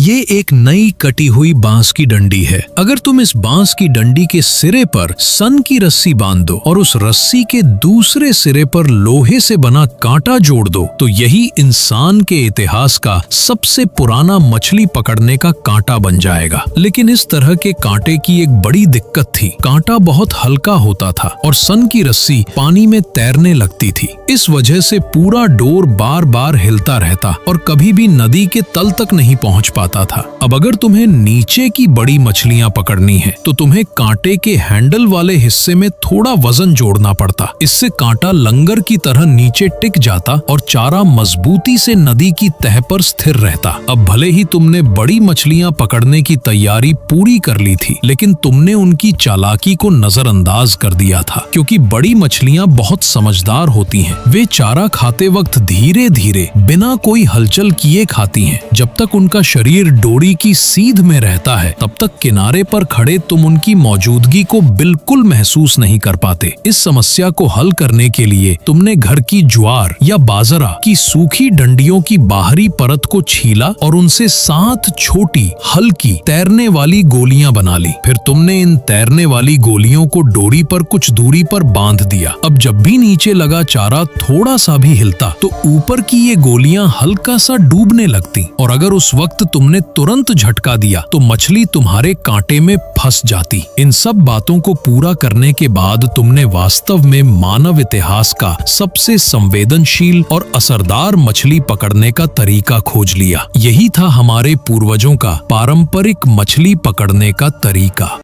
ये एक नई कटी हुई बांस की डंडी है। अगर तुम इस बांस की डंडी के सिरे पर सन की रस्सी बांध दो और उस रस्सी के दूसरे सिरे पर लोहे से बना कांटा जोड़ दो तो यही इंसान के इतिहास का सबसे पुराना मछली पकड़ने का कांटा बन जाएगा। लेकिन इस तरह के कांटे की एक बड़ी दिक्कत थी, कांटा बहुत हल्का होता था और सन की रस्सी पानी में तैरने लगती थी। इस वजह से पूरा डोर बार बार हिलता रहता और कभी भी नदी के तल तक नहीं पहुंच पाता था। अब अगर तुम्हें नीचे की बड़ी मछलियां पकड़नी है तो तुम्हें कांटे के हैंडल वाले हिस्से में थोड़ा वजन जोड़ना पड़ता। इससे कांटा लंगर की तरह नीचे टिक जाता और चारा मजबूती से नदी की तह पर स्थिर रहता। अब भले ही तुमने बड़ी मछलियां पकड़ने की तैयारी पूरी कर ली थी, लेकिन तुमने उनकी चालाकी को नजरअंदाज कर दिया था, क्योंकि बड़ी मछलियां बहुत समझदार होती हैं। वे चारा खाते वक्त धीरे धीरे बिना कोई हलचल किए खाती हैं। जब तक उनका शरीर डोरी की सीध में रहता है तब तक किनारे पर खड़े तुम उनकी मौजूदगी को बिल्कुल महसूस नहीं कर पाते। इस समस्या को हल करने के लिए तुमने घर की ज्वार या बाजरा की सूखी डंडियों की बाहरी परत को छीला और उनसे 7 छोटी हल्की तैरने वाली गोलियां बना ली। फिर तुमने इन तैरने वाली गोलियों को डोरी पर कुछ दूरी पर बांध दिया। अब जब भी नीचे लगा चारा थोड़ा सा भी हिलता तो ऊपर की ये गोलियां हल्का सा डूबने लगती, और अगर उस वक्त तुमने तुरंत झटका दिया तो मछली तुम्हारे कांटे में फंस जाती। इन सब बातों को पूरा करने के बाद तुमने वास्तव में मानव इतिहास का सबसे संवेदनशील और असरदार मछली पकड़ने का तरीका खोज लिया। यही था हमारे पूर्वजों का पारंपरिक मछली पकड़ने का तरीका।